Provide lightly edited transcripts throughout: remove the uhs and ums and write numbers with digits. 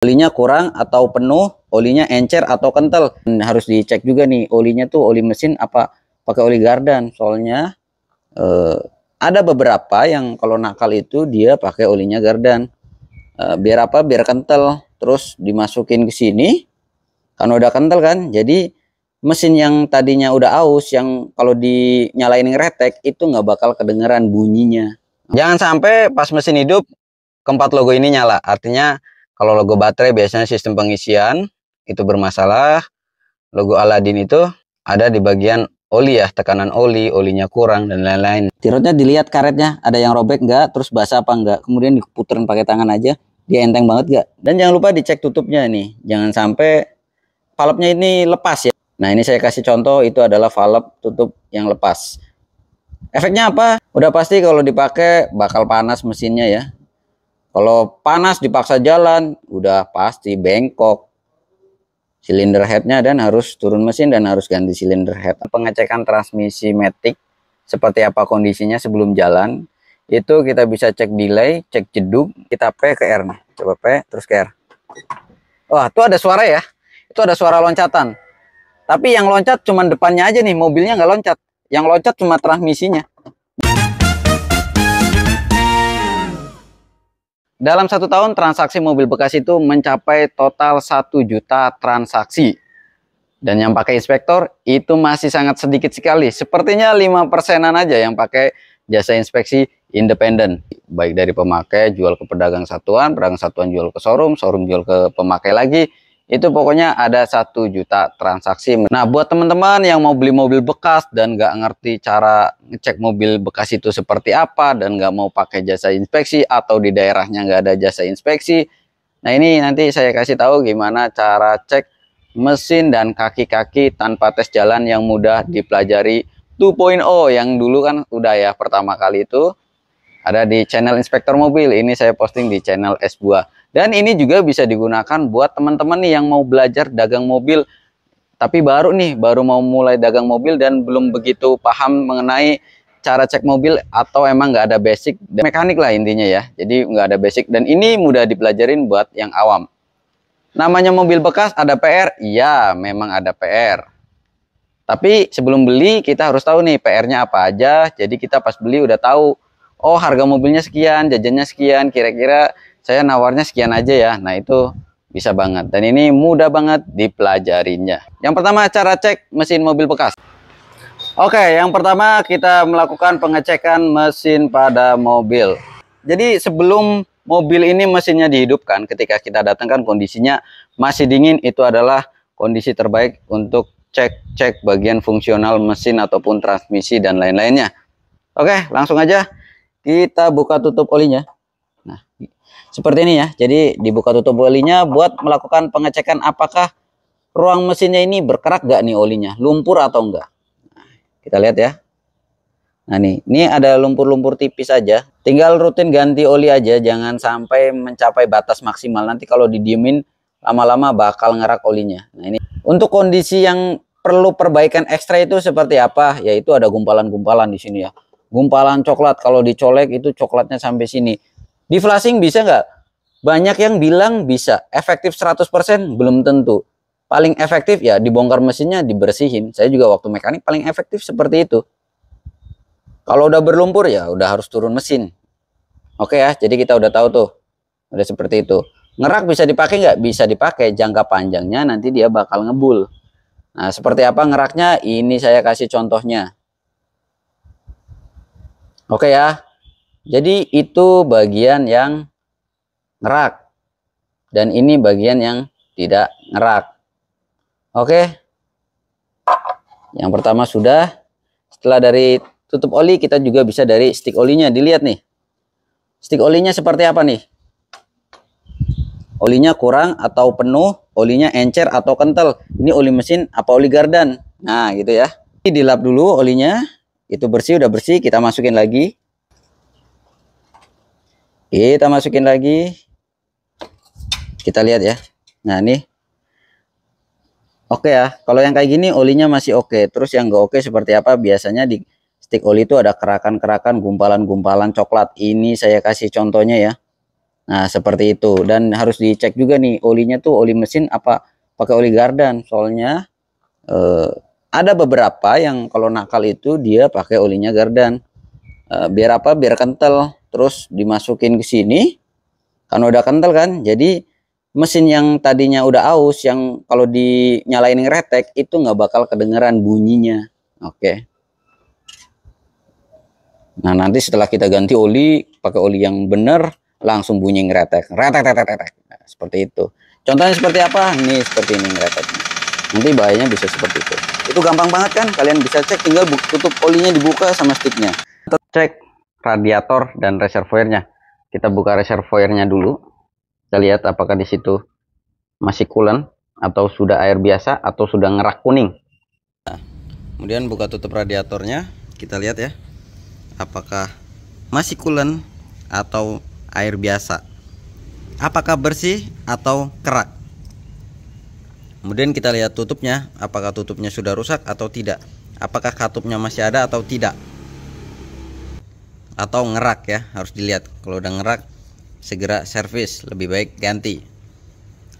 Olinya kurang atau penuh, olinya encer atau kental. Harus dicek juga nih, olinya tuh oli mesin apa pakai oli gardan. Soalnya ada beberapa yang kalau nakal itu dia pakai olinya gardan. Biar apa? Biar kental. Terus dimasukin ke sini, kan udah kental kan. Jadi mesin yang tadinya udah aus, yang kalau dinyalain ngeretek itu nggak bakal kedengeran bunyinya. Jangan sampai pas mesin hidup keempat logo ini nyala. Artinya kalau logo baterai biasanya sistem pengisian itu bermasalah. Logo Aladin itu ada di bagian oli ya, tekanan oli, olinya kurang dan lain-lain. Tirotnya dilihat karetnya ada yang robek nggak, terus basah apa enggak. Kemudian diputerin pakai tangan aja, dia enteng banget nggak. Dan jangan lupa dicek tutupnya nih, jangan sampai valve-nya ini lepas ya. Nah ini saya kasih contoh, itu adalah valve tutup yang lepas. Efeknya apa? Udah pasti kalau dipakai bakal panas mesinnya ya. Kalau panas dipaksa jalan, udah pasti bengkok silinder headnya dan harus turun mesin dan harus ganti silinder head. Pengecekan transmisi matic seperti apa kondisinya sebelum jalan, itu kita bisa cek delay, cek jeduk, kita P ke R nih. Coba P terus ke R. Wah, tuh ada suara ya. Itu ada suara loncatan. Tapi yang loncat cuma depannya aja nih, mobilnya nggak loncat. Yang loncat cuma transmisinya. Dalam 1 tahun transaksi mobil bekas itu mencapai total 1 juta transaksi. Dan yang pakai inspektor itu masih sangat sedikit sekali. Sepertinya 5%-an aja yang pakai jasa inspeksi independen. Baik dari pemakai jual ke pedagang satuan jual ke showroom, showroom jual ke pemakai lagi. Itu pokoknya ada 1 juta transaksi. Nah buat teman-teman yang mau beli mobil bekas dan nggak ngerti cara ngecek mobil bekas itu seperti apa, dan nggak mau pakai jasa inspeksi atau di daerahnya nggak ada jasa inspeksi, nah ini nanti saya kasih tahu gimana cara cek mesin dan kaki-kaki tanpa tes jalan yang mudah dipelajari 2.0. Yang dulu kan udah ya, pertama kali itu ada di channel Inspektor Mobil. Ini saya posting di channel S Buah. Dan ini juga bisa digunakan buat teman-teman nih yang mau belajar dagang mobil, tapi baru mau mulai dagang mobil dan belum begitu paham mengenai cara cek mobil, atau emang nggak ada basic mekanik lah intinya ya. Jadi nggak ada basic, dan ini mudah dipelajarin buat yang awam. Namanya mobil bekas ada PR? Iya, memang ada PR. Tapi sebelum beli kita harus tahu nih PR-nya apa aja. Jadi kita pas beli udah tahu, oh harga mobilnya sekian, jajannya sekian, kira-kira saya nawarnya sekian aja ya. Nah itu bisa banget, dan ini mudah banget dipelajarinya. Yang pertama, cara cek mesin mobil bekas. Oke, yang pertama kita melakukan pengecekan mesin pada mobil. Jadi sebelum mobil ini mesinnya dihidupkan, ketika kita datangkan kondisinya masih dingin, itu adalah kondisi terbaik untuk cek bagian fungsional mesin ataupun transmisi dan lain-lainnya. Oke, langsung aja kita buka tutup olinya. Nah, seperti ini ya. Jadi dibuka tutup olinya buat melakukan pengecekan apakah ruang mesinnya ini berkerak gak nih olinya, lumpur atau enggak. Nah, kita lihat ya. Nah ini ada lumpur-lumpur tipis aja. Tinggal rutin ganti oli aja, jangan sampai mencapai batas maksimal. Nanti kalau didiemin lama-lama bakal ngerak olinya. Nah ini untuk kondisi yang perlu perbaikan ekstra itu seperti apa? Yaitu ada gumpalan-gumpalan di sini ya. Gumpalan coklat, kalau dicolek itu coklatnya sampai sini. Di flashing bisa nggak? Banyak yang bilang bisa. Efektif 100% belum tentu. Paling efektif ya dibongkar mesinnya, dibersihin. Saya juga waktu mekanik paling efektif seperti itu. Kalau udah berlumpur ya udah harus turun mesin. Oke ya, jadi kita udah tahu tuh. Udah seperti itu. Ngerak bisa dipakai nggak? Bisa dipakai. Jangka panjangnya nanti dia bakal ngebul. Nah seperti apa ngeraknya? Ini saya kasih contohnya. Oke ya. Jadi itu bagian yang ngerak, dan ini bagian yang tidak ngerak. Oke. Yang pertama sudah. Setelah dari tutup oli, kita juga bisa dari stick olinya. Dilihat nih. Stick olinya seperti apa nih? Olinya kurang atau penuh, olinya encer atau kental. Ini oli mesin apa oli gardan? Nah gitu ya. Ini dilap dulu olinya. Itu bersih, udah bersih, kita masukin lagi. Kita masukin lagi. Kita lihat ya. Nah nih. Oke ya. Kalau yang kayak gini olinya masih oke. Terus yang nggak oke seperti apa? Biasanya di stick oli itu ada kerakan-kerakan, gumpalan-gumpalan coklat. Ini saya kasih contohnya ya. Nah, seperti itu. Dan harus dicek juga nih olinya tuh oli mesin apa pakai oli Gardan. Soalnya ada beberapa yang kalau nakal itu dia pakai olinya Gardan. Biar apa? Biar kental. Terus dimasukin ke sini. Kan udah kental kan. Jadi mesin yang tadinya udah aus, yang kalau dinyalain ngeretek itu nggak bakal kedengeran bunyinya. Oke. Nah, nanti setelah kita ganti oli, pakai oli yang bener, langsung bunyi ngeretek. Retek, retek, retek. Nah, seperti itu. Contohnya seperti apa? Nih, seperti ini ngeretek. Nanti bahayanya bisa seperti itu. Itu gampang banget kan? Kalian bisa cek, tinggal tutup olinya dibuka sama sticknya. Kita cek radiator dan reservoirnya. Kita buka reservoirnya dulu. Kita lihat apakah di situ masih coolant atau sudah air biasa atau sudah ngerak kuning. Nah, kemudian buka tutup radiatornya, kita lihat ya. Apakah masih coolant atau air biasa? Apakah bersih atau kerak? Kemudian kita lihat tutupnya, apakah tutupnya sudah rusak atau tidak? Apakah katupnya masih ada atau tidak? Atau ngerak ya, harus dilihat. Kalau udah ngerak, segera servis, lebih baik ganti.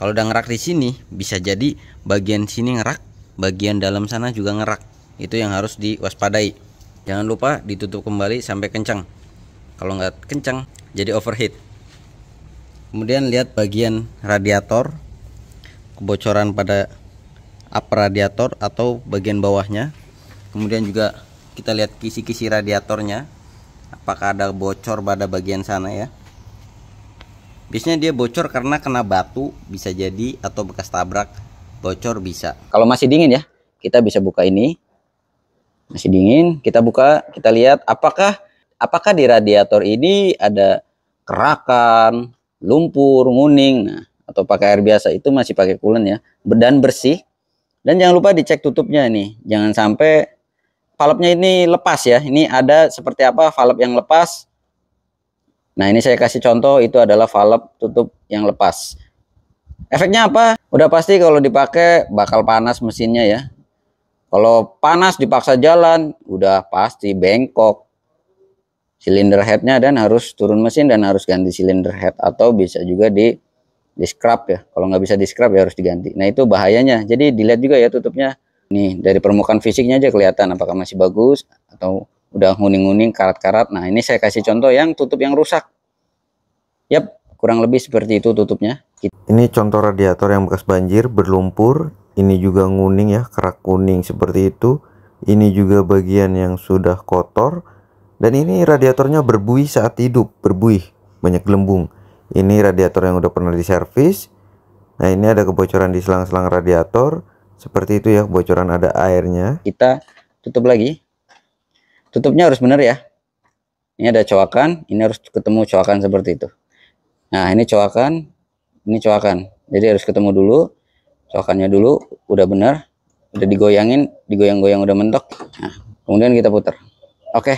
Kalau udah ngerak di sini, bisa jadi bagian sini ngerak, bagian dalam sana juga ngerak. Itu yang harus diwaspadai. Jangan lupa ditutup kembali sampai kencang. Kalau nggak kencang, jadi overheat. Kemudian lihat bagian radiator, kebocoran pada up radiator atau bagian bawahnya. Kemudian juga kita lihat kisi-kisi radiatornya, apakah ada bocor pada bagian sana ya. Biasanya dia bocor karena kena batu, bisa jadi, atau bekas tabrak, bocor bisa. Kalau masih dingin ya, kita bisa buka ini. Masih dingin, kita buka, kita lihat apakah di radiator ini ada kerakan, lumpur, nguning, nah, atau pakai air biasa. Itu masih pakai coolant ya, dan bersih. Dan jangan lupa dicek tutupnya nih, jangan sampai valve-nya ini lepas ya. Ini ada seperti apa valve yang lepas. Nah, ini saya kasih contoh, itu adalah valve tutup yang lepas. Efeknya apa? Udah pasti kalau dipakai bakal panas mesinnya ya. Kalau panas dipaksa jalan, udah pasti bengkok silinder headnya dan harus turun mesin dan harus ganti silinder head, atau bisa juga di scrap ya. Kalau nggak bisa di scrap ya harus diganti. Nah, itu bahayanya. Jadi dilihat juga ya tutupnya. Nih, dari permukaan fisiknya aja kelihatan apakah masih bagus atau udah nguning-nguning, karat-karat. Nah, ini saya kasih contoh yang tutup yang rusak. Yap, kurang lebih seperti itu tutupnya. Ini contoh radiator yang bekas banjir, berlumpur. Ini juga nguning ya, kerak kuning seperti itu. Ini juga bagian yang sudah kotor. Dan ini radiatornya berbuih saat hidup, berbuih, banyak gelembung. Ini radiator yang udah pernah diservis. Nah, ini ada kebocoran di selang-selang radiator. Seperti itu ya, kebocoran, ada airnya. Kita tutup lagi. Tutupnya harus benar ya. Ini ada coakan, ini harus ketemu coakan seperti itu. Nah, ini coakan, ini coakan. Jadi harus ketemu dulu. Coakannya dulu udah benar, udah digoyangin, digoyang-goyang udah mentok. Nah, kemudian kita putar. Oke,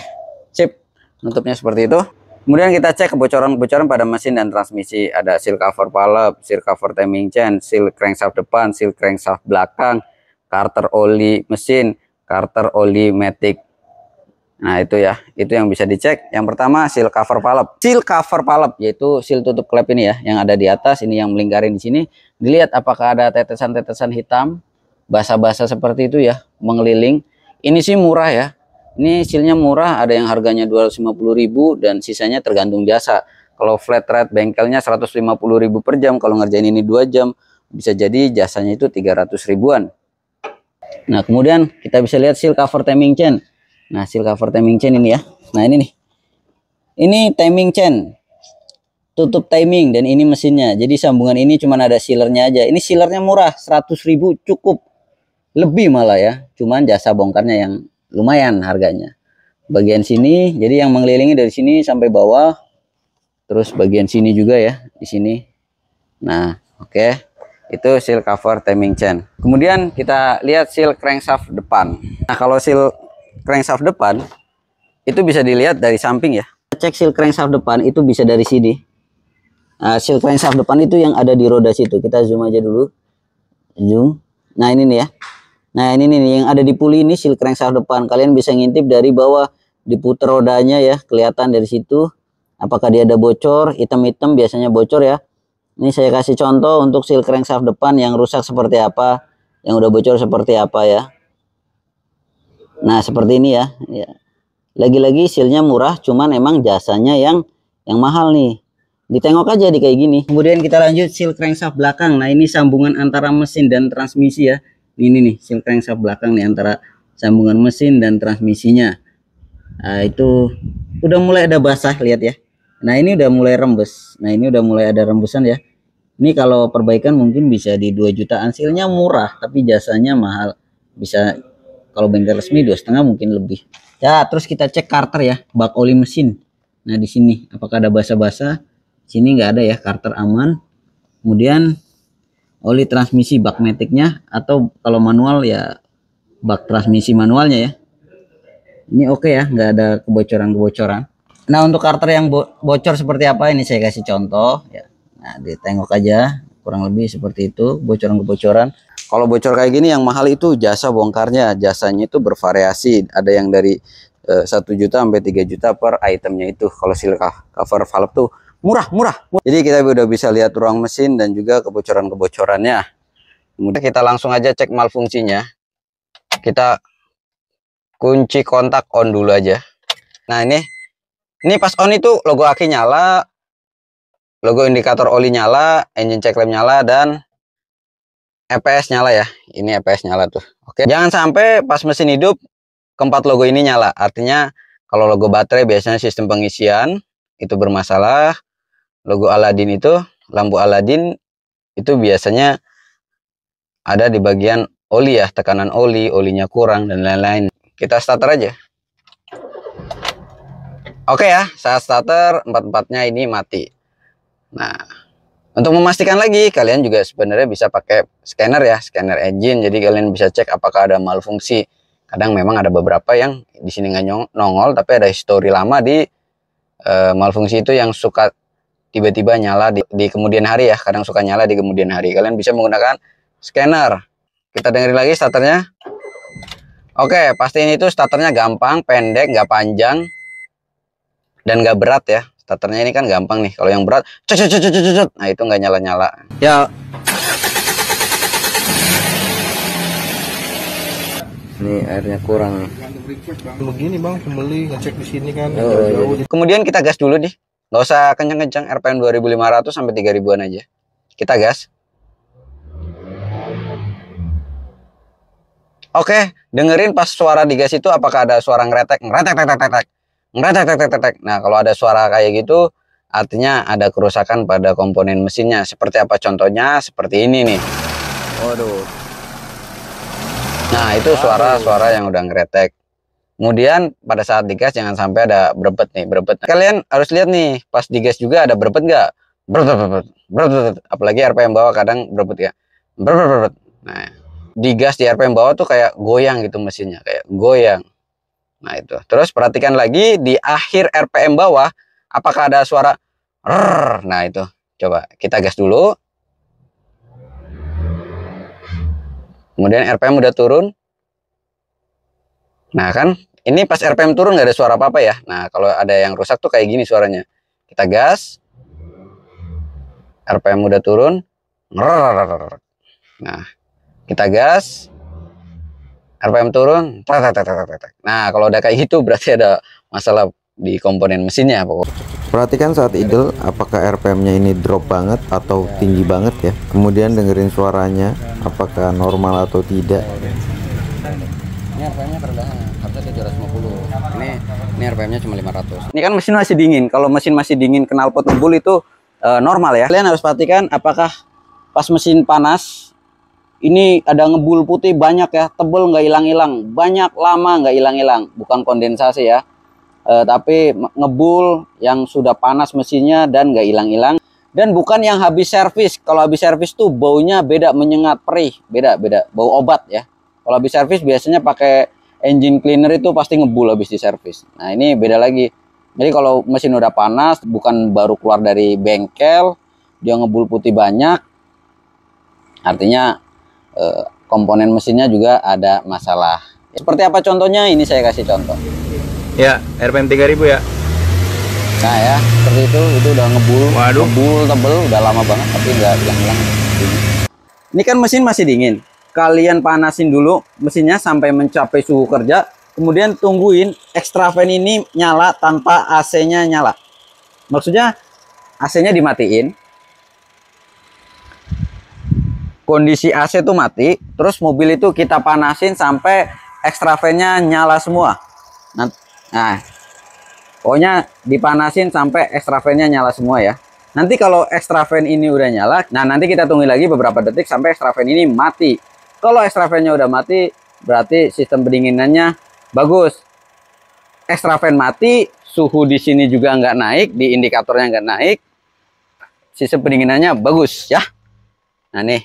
sip. Nutupnya seperti itu. Kemudian kita cek kebocoran-kebocoran pada mesin dan transmisi. Ada seal cover valve, seal cover timing chain, seal crankshaft depan, seal crankshaft belakang, carter oli mesin, carter oli matic. Nah, itu ya, itu yang bisa dicek. Yang pertama seal cover valve. Seal cover valve yaitu seal tutup klep ini ya, yang ada di atas, ini yang melingkarin di sini. Dilihat apakah ada tetesan-tetesan hitam, basah-basah seperti itu ya, mengeliling. Ini sih murah ya. Ini sealnya murah, ada yang harganya 250.000 dan sisanya tergantung jasa. Kalau flat rate bengkelnya 150.000 per jam, kalau ngerjain ini 2 jam bisa jadi jasanya itu 300 ribuan. Nah, kemudian kita bisa lihat seal cover timing chain. Nah, seal cover timing chain ini ya. Nah, ini nih. Ini timing chain. Tutup timing dan ini mesinnya. Jadi sambungan ini cuma ada sealernya aja. Ini sealernya murah, 100.000 cukup. Lebih malah ya. Cuman jasa bongkarnya yang lumayan harganya. Bagian sini, jadi yang mengelilingi dari sini sampai bawah. Terus bagian sini juga ya, di sini. Nah, oke. Itu seal cover timing chain. Kemudian kita lihat seal crankshaft depan. Nah, kalau seal crankshaft depan itu bisa dilihat dari samping ya. Cek seal crankshaft depan itu bisa dari sini. Nah, seal crankshaft depan itu yang ada di roda situ. Kita zoom aja dulu. Zoom. Nah, ini nih ya. Nah, ini nih yang ada di puli ini seal crankshaft depan. Kalian bisa ngintip dari bawah, diputer rodanya ya, kelihatan dari situ. apakah dia ada bocor, hitam-hitam biasanya bocor ya. Ini saya kasih contoh untuk seal crankshaft depan yang rusak seperti apa, yang udah bocor seperti apa ya. Nah seperti ini ya. Lagi-lagi sealnya murah, cuman emang jasanya yang mahal nih. Ditengok aja di kayak gini. Kemudian kita lanjut seal crankshaft belakang. Nah ini sambungan antara mesin dan transmisi ya. Ini nih seal crankshaft belakang nih antara sambungan mesin dan transmisinya. Nah itu udah mulai ada basah, lihat ya. Nah ini udah mulai rembes. Nah ini udah mulai ada rembesan ya. Ini kalau perbaikan mungkin bisa di 2 jutaan. Sealnya murah tapi jasanya mahal. Bisa kalau bengkel resmi 2,5 mungkin lebih. Ya terus kita cek karter ya, bak oli mesin. Nah di sini apakah ada basah-basah? Sini nggak ada ya, karter aman. Kemudian oli transmisi bak maticnya, atau kalau manual ya bak transmisi manualnya ya. Ini oke ya, nggak ada kebocoran-kebocoran. Nah untuk karter yang bocor seperti apa ini saya kasih contoh ya. Nah ditengok aja, kurang lebih seperti itu kebocoran-kebocoran. Kalau bocor kayak gini yang mahal itu jasa bongkarnya. Jasanya itu bervariasi, ada yang dari 1 juta sampai 3 juta per itemnya itu. Kalau seal cover valve tuh murah. Jadi kita udah bisa lihat ruang mesin dan juga kebocoran-kebocorannya. Kemudian kita langsung aja cek malfungsinya. Kita kunci kontak on dulu aja. Nah ini pas on itu logo aki nyala, logo indikator oli nyala, engine check lamp nyala, dan EPS nyala ya. Ini EPS nyala tuh. Oke. Jangan sampai pas mesin hidup keempat logo ini nyala. Artinya kalau logo baterai biasanya sistem pengisian itu bermasalah. Logo Aladin itu, lampu Aladin itu biasanya ada di bagian oli ya, tekanan oli, olinya kurang dan lain-lain. Kita starter aja. Oke ya, saat starter empat-empatnya ini mati. Nah, untuk memastikan lagi, kalian juga sebenarnya bisa pakai scanner ya, scanner engine. Jadi kalian bisa cek apakah ada malfungsi. Kadang memang ada beberapa yang di sini nggak nongol, tapi ada histori lama di malfungsi itu yang suka tiba-tiba nyala di kemudian hari ya. Kadang suka nyala di kemudian hari. Kalian bisa menggunakan scanner. Kita dengerin lagi starternya. Oke, pastiin itu starternya gampang, pendek, nggak panjang, dan nggak berat ya. Starternya ini kan gampang nih. Kalau yang berat, nah itu nggak nyala-nyala. Ya. Ini airnya kurang nih. Begini bang, pembeli ngecek di sini kan. Kemudian kita gas dulu nih. Nggak usah kencang-kencang, RPM 2500 sampai 3000-an aja. Kita gas. Oke, dengerin pas suara digas itu apakah ada suara ngeretek. Nah, kalau ada suara kayak gitu, artinya ada kerusakan pada komponen mesinnya. Seperti apa contohnya? Seperti ini nih. Waduh. Nah, itu suara-suara yang udah ngeretek. Kemudian pada saat digas jangan sampai ada berebet nih, berebet. Kalian harus lihat nih, pas digas juga ada berebet nggak? Berebet. Apalagi RPM bawah kadang berebet ya. Berebet. Nah, digas di RPM bawah tuh kayak goyang gitu mesinnya, kayak goyang. Nah itu. Terus perhatikan lagi di akhir RPM bawah, apakah ada suara rrr. Nah itu. Coba kita gas dulu. Kemudian RPM udah turun. Nah kan, ini pas RPM turun nggak ada suara apa-apa ya. Nah kalau ada yang rusak tuh kayak gini suaranya. Kita gas. RPM udah turun. Rrr. Nah, kita gas. RPM turun. Nah kalau udah kayak gitu berarti ada masalah di komponen mesinnya pokoknya. Perhatikan saat idle apakah RPM-nya ini drop banget atau tinggi banget ya. Kemudian dengerin suaranya apakah normal atau tidak. Ini RPM-nya kerendahan, harusnya 750. Ini RPM-nya cuma 500. Ini kan mesin masih dingin. Kalau mesin masih dingin knalpot ngebul itu normal ya. Kalian harus perhatikan apakah pas mesin panas ini ada ngebul putih banyak ya, tebel nggak hilang-hilang, banyak lama nggak hilang-hilang, bukan kondensasi ya, tapi ngebul yang sudah panas mesinnya dan nggak hilang-hilang, dan bukan yang habis servis. Kalau habis servis tuh baunya beda, menyengat, perih, beda bau obat ya. Kalau habis servis biasanya pakai engine cleaner itu pasti ngebul habis di servis. Nah ini beda lagi. Jadi kalau mesin udah panas, bukan baru keluar dari bengkel, dia ngebul putih banyak, artinya komponen mesinnya juga ada masalah. Seperti apa contohnya? Ini saya kasih contoh. Ya, RPM 3000 ya. Nah ya, seperti itu udah ngebul, ngebul tebel, udah lama banget tapi nggak hilang-hilang. Ini kan mesin masih dingin. Kalian panasin dulu mesinnya sampai mencapai suhu kerja, kemudian tungguin extra fan ini nyala tanpa AC-nya nyala. Maksudnya AC-nya dimatiin. Kondisi AC itu mati, terus mobil itu kita panasin sampai extra fan-nya nyala semua. Nah, pokoknya dipanasin sampai extra fan-nya nyala semua ya. Nanti kalau extra fan ini udah nyala, nah nanti kita tunggu lagi beberapa detik sampai extra fan ini mati. Kalau extra fan-nya udah mati, berarti sistem pendinginannya bagus. Extra fan mati, suhu di sini juga nggak naik, di indikatornya nggak naik, sistem pendinginannya bagus ya. Nah nih,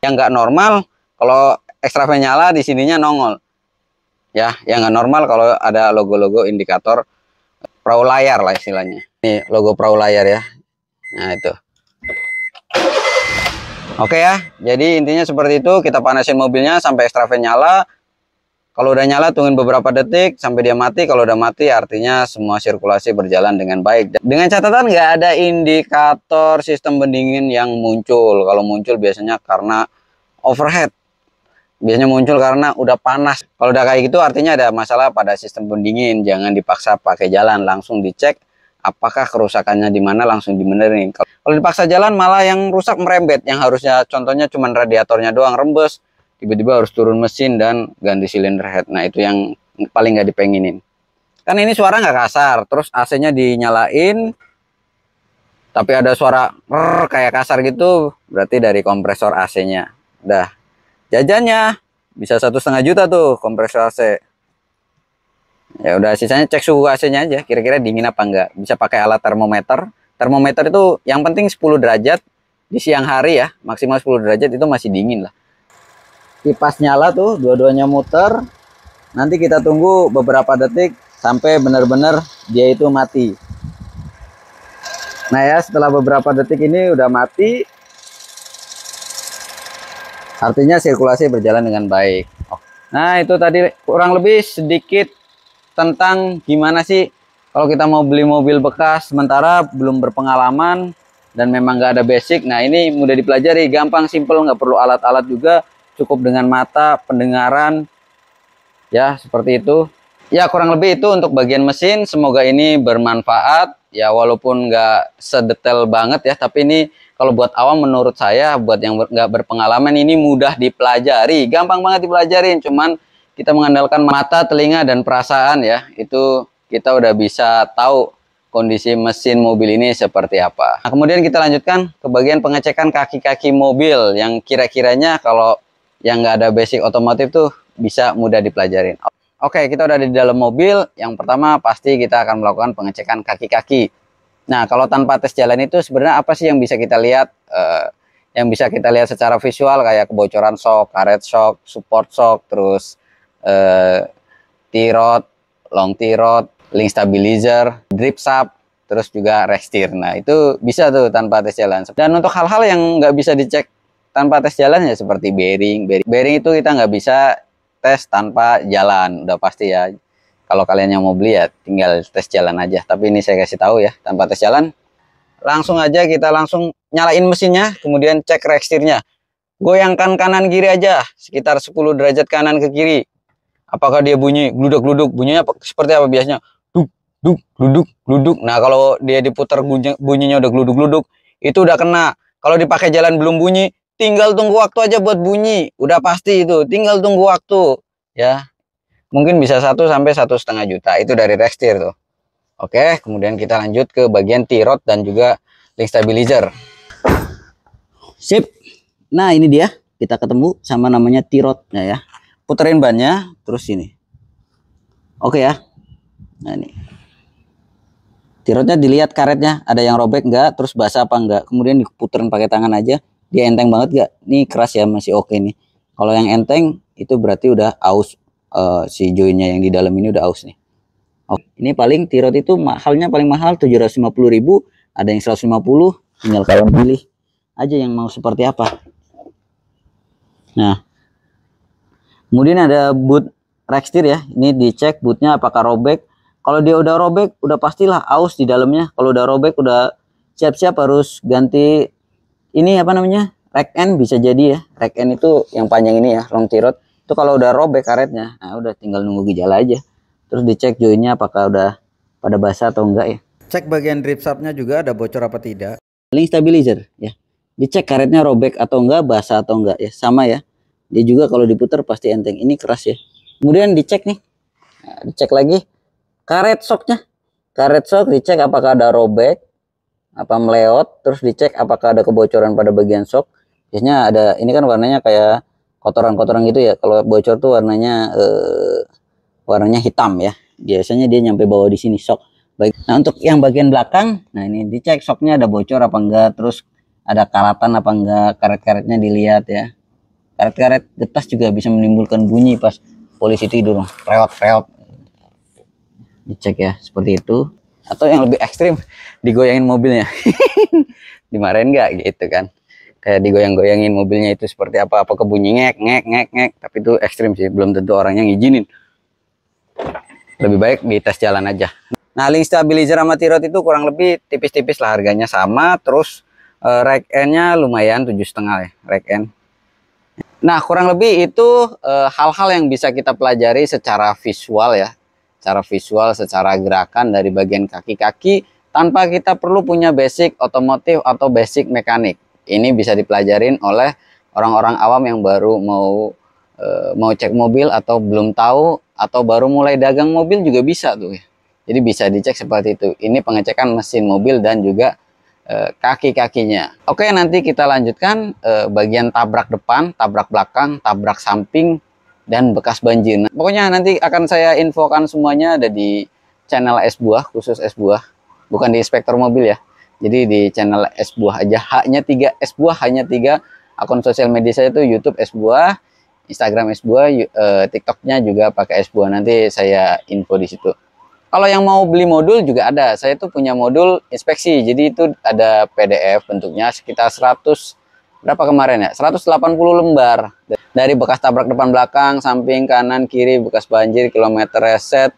yang nggak normal kalau extra fan nyala di sininya nongol. Ya, yang nggak normal kalau ada logo-logo indikator perahu layar lah istilahnya. Ini logo perahu layar ya. Nah itu. Oke ya, jadi intinya seperti itu. Kita panasin mobilnya sampai extra fan nyala. Kalau udah nyala tungguin beberapa detik sampai dia mati. Kalau udah mati artinya semua sirkulasi berjalan dengan baik. Dengan catatan nggak ada indikator sistem pendingin yang muncul. Kalau muncul biasanya karena overheat. Biasanya muncul karena udah panas. Kalau udah kayak gitu artinya ada masalah pada sistem pendingin. Jangan dipaksa pakai jalan, langsung dicek apakah kerusakannya di mana, langsung dibenerin. Kalau dipaksa jalan malah yang rusak merembet, yang harusnya contohnya cuma radiatornya doang rembes, tiba-tiba harus turun mesin dan ganti silinder head. Nah itu yang paling nggak dipenginin. Kan ini suara nggak kasar, terus AC-nya dinyalain, tapi ada suara kayak kasar gitu, berarti dari kompresor AC-nya. Udah, jajannya bisa 1,5 juta tuh kompresor AC. Ya udah, sisanya cek suhu AC-nya aja, kira-kira dingin apa enggak. Bisa pakai alat termometer. Termometer itu yang penting 10 derajat di siang hari ya, maksimal 10 derajat itu masih dingin lah. Kipas nyala tuh, dua-duanya muter. Nanti kita tunggu beberapa detik sampai benar-benar dia itu mati. Nah ya, setelah beberapa detik ini udah mati, artinya sirkulasi berjalan dengan baik. Nah itu tadi kurang lebih sedikit tentang gimana sih kalau kita mau beli mobil bekas sementara belum berpengalaman dan memang nggak ada basic. Nah ini mudah dipelajari, gampang, simple, nggak perlu alat-alat juga, cukup dengan mata, pendengaran ya, seperti itu ya. Kurang lebih itu untuk bagian mesin. Semoga ini bermanfaat ya, walaupun nggak sedetail banget ya, tapi ini kalau buat awam menurut saya, buat yang nggak berpengalaman ini mudah dipelajari, gampang banget dipelajarin. Cuman kita mengandalkan mata, telinga, dan perasaan ya, itu kita udah bisa tahu kondisi mesin mobil ini seperti apa. Nah, kemudian kita lanjutkan ke bagian pengecekan kaki-kaki mobil yang kira-kiranya kalau yang nggak ada basic otomotif tuh bisa mudah dipelajarin. Oke, kita udah di dalam mobil. Yang pertama pasti kita akan melakukan pengecekan kaki-kaki. Nah, kalau tanpa tes jalan itu sebenarnya apa sih yang bisa kita lihat? Yang bisa kita lihat secara visual kayak kebocoran shock, karet shock, support shock, terus T-rod, long T-rod, link stabilizer, drip shaft, terus juga rack steer. Nah itu bisa tuh tanpa tes jalan. Dan untuk hal-hal yang nggak bisa dicek tanpa tes jalan ya seperti bearing itu kita nggak bisa tes tanpa jalan, udah pasti ya. Kalau kalian yang mau beli ya tinggal tes jalan aja. Tapi ini saya kasih tahu ya, tanpa tes jalan. Langsung aja kita langsung nyalain mesinnya, kemudian cek rack steernya. Goyangkan kanan kiri aja sekitar 10 derajat kanan ke kiri. Apakah dia bunyi gluduk-gluduk? Bunyinya seperti apa biasanya? Duk, duk, gluduk, gluduk. Nah, kalau dia diputar bunyinya udah gluduk-gluduk, itu udah kena. Kalau dipakai jalan belum bunyi, tinggal tunggu waktu aja buat bunyi. Udah pasti itu, tinggal tunggu waktu. Ya, mungkin bisa 1 sampai 1,5 juta. Itu dari rack steer tuh. Oke, kemudian kita lanjut ke bagian T-rod dan juga link stabilizer. Sip. Nah, ini dia. Kita ketemu sama namanya T-rod ya. Puterin bannya, terus ini. Oke ya. Nah ini. T-rodnya dilihat karetnya, ada yang robek enggak, terus basah apa enggak. Kemudian diputerin pakai tangan aja. Dia enteng banget enggak? Ini keras ya, masih oke nih. Kalau yang enteng, itu berarti udah aus. Si joinnya yang di dalam ini udah aus nih. Oke. Ini paling T-rod itu mahalnya paling mahal 750.000. Ada yang 150, tinggal kalian pilih aja yang mau seperti apa. Nah. Kemudian ada boot rack steer ya. Ini dicek bootnya apakah robek. Kalau dia udah robek, udah pastilah aus di dalamnya. Kalau udah robek, udah siap-siap harus ganti ini apa namanya? Rack end bisa jadi ya. Rack end itu yang panjang ini ya, long tirot. Itu kalau udah robek karetnya, nah udah tinggal nunggu gejala aja. Terus dicek joinnya apakah udah pada basah atau enggak ya. Cek bagian drip shaftnya juga ada bocor apa tidak. Link stabilizer ya. Dicek karetnya robek atau enggak, basah atau enggak ya. Sama ya. Dia juga kalau diputar pasti enteng. Ini keras ya. Kemudian dicek nih. Nah, dicek lagi karet shocknya. Karet shock dicek apakah ada robek, apa meleot, terus dicek apakah ada kebocoran pada bagian shock. Biasanya ada, ini kan warnanya kayak kotoran-kotoran gitu ya. Kalau bocor tuh warnanya hitam ya. Biasanya dia nyampe bawah di sini shock. Baik. Nah, untuk yang bagian belakang, nah ini dicek shocknya ada bocor apa enggak, terus ada karatan apa enggak, karet-karetnya dilihat ya. Karet-karet getas juga bisa menimbulkan bunyi pas polisi tidur, reot-reot. Dicek ya seperti itu. Atau yang lebih ekstrim, digoyangin mobilnya. Dimarahin nggak gitu kan, kayak digoyang-goyangin mobilnya itu seperti apa kebunyi ngek ngek ngek ngek. Tapi itu ekstrim sih, belum tentu orangnya ngizinin. Lebih baik dites jalan aja. Nah, link stabilizer sama tirot itu kurang lebih tipis-tipis lah, harganya sama. Terus rack end-nya lumayan 7,5 ya, rack end. Nah, kurang lebih itu hal-hal yang bisa kita pelajari secara visual ya. Secara visual, secara gerakan dari bagian kaki-kaki tanpa kita perlu punya basic otomotif atau basic mekanik. Ini bisa dipelajarin oleh orang-orang awam yang baru mau cek mobil atau belum tahu atau baru mulai dagang mobil juga bisa tuh ya. Jadi bisa dicek seperti itu. Ini pengecekan mesin mobil dan juga kaki-kakinya. Oke, nanti kita lanjutkan bagian tabrak depan, tabrak belakang, tabrak samping, dan bekas banjir. Nah, pokoknya nanti akan saya infokan semuanya ada di channel Es Buah, khusus Es Buah, bukan di inspektor mobil ya. Jadi di channel Es Buah aja, hanya 3 Es Buah, hanya 3 akun sosial media saya itu YouTube Es Buah, Instagram Es Buah, TikToknya juga pakai Es Buah. Nanti saya info di situ. Kalau yang mau beli modul juga ada. Saya tuh punya modul inspeksi. Jadi itu ada PDF bentuknya sekitar 100 berapa kemarin ya? 180 lembar. Dari bekas tabrak depan belakang, samping, kanan, kiri, bekas banjir, kilometer reset,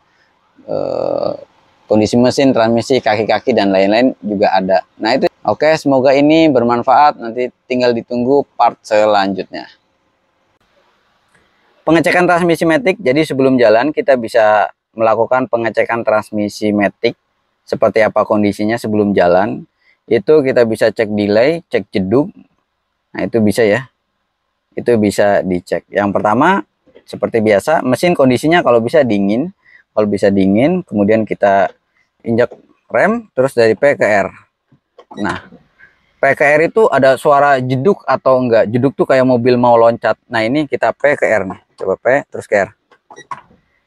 kondisi mesin, transmisi, kaki-kaki, dan lain-lain juga ada. Nah itu, oke, semoga ini bermanfaat. Nanti tinggal ditunggu part selanjutnya. Pengecekan transmisi matic. Jadi sebelum jalan kita bisa melakukan pengecekan transmisi matic. Seperti apa kondisinya sebelum jalan. Itu kita bisa cek delay, cek jeduk. Nah itu bisa ya. Itu bisa dicek. Yang pertama seperti biasa, mesin kondisinya kalau bisa dingin. Kalau bisa dingin, kemudian kita injak rem, terus dari P ke R. Nah, P ke R itu ada suara jeduk atau enggak. Jeduk tuh kayak mobil mau loncat. Nah, ini kita P ke R nih. Coba P, terus ke R.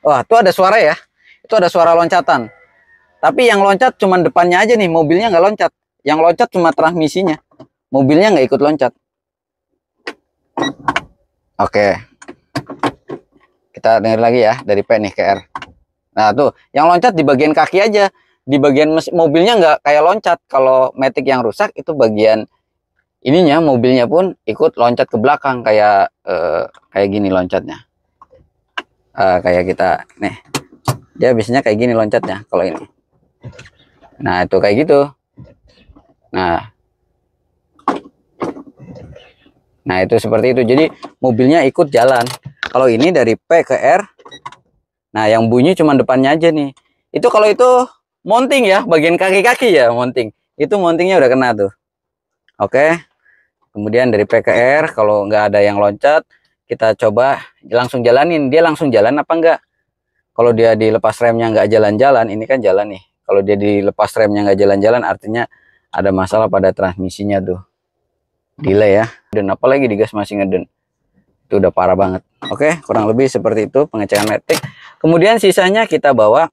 Wah, tuh ada suara ya. Itu ada suara loncatan. Tapi yang loncat cuma depannya aja nih, mobilnya nggak loncat. Yang loncat cuma transmisinya. Mobilnya nggak ikut loncat. Oke, kita dengar lagi ya dari P nih ke R. Nah tuh yang loncat di bagian kaki aja, di bagian mobilnya nggak kayak loncat. Kalau matic yang rusak itu bagian ininya, mobilnya pun ikut loncat ke belakang kayak kayak gini loncatnya. Kayak kita nih, dia biasanya kayak gini loncatnya kalau ini. Nah itu kayak gitu. Nah itu seperti itu. Jadi mobilnya ikut jalan. Kalau ini dari P ke R. Nah yang bunyi cuma depannya aja nih. Itu kalau itu mounting ya, bagian kaki-kaki ya mounting. Itu mountingnya udah kena tuh. Oke. Kemudian dari P ke R, kalau nggak ada yang loncat, kita coba langsung jalanin. Dia langsung jalan apa enggak? Kalau dia dilepas remnya nggak jalan-jalan, ini kan jalan nih. Kalau dia dilepas remnya nggak jalan-jalan, artinya ada masalah pada transmisinya tuh. Delay ya. Dan apalagi digas masih ngeden. Itu udah parah banget. Oke, kurang lebih seperti itu pengecekan matic. Kemudian sisanya kita bawa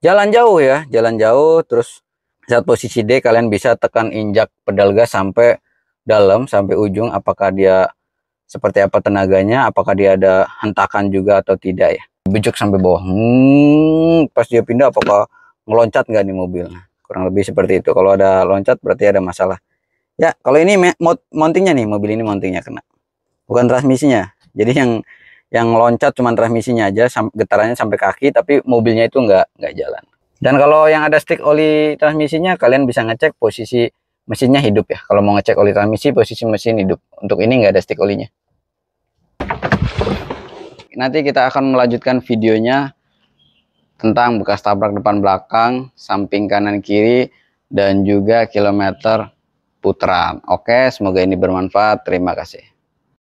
jalan jauh ya, jalan jauh. Terus saat posisi D kalian bisa tekan injak pedal gas sampai dalam, sampai ujung. Apakah dia seperti apa tenaganya, apakah dia ada hentakan juga atau tidak ya. Bejek sampai bawah. Pas dia pindah apakah ngeloncat nggak nih mobil. Kurang lebih seperti itu. Kalau ada loncat berarti ada masalah. Ya, kalau ini mountingnya nih, mobil ini mountingnya kena. Bukan transmisinya. Jadi yang loncat cuman transmisinya aja, getarannya sampai kaki, tapi mobilnya itu nggak jalan. Dan kalau yang ada stick oli transmisinya, kalian bisa ngecek posisi mesinnya hidup ya. Kalau mau ngecek oli transmisi, posisi mesin hidup. Untuk ini nggak ada stick olinya. Nanti kita akan melanjutkan videonya tentang bekas tabrak depan belakang, samping kanan kiri, dan juga kilometer putaran. Oke, semoga ini bermanfaat. Terima kasih.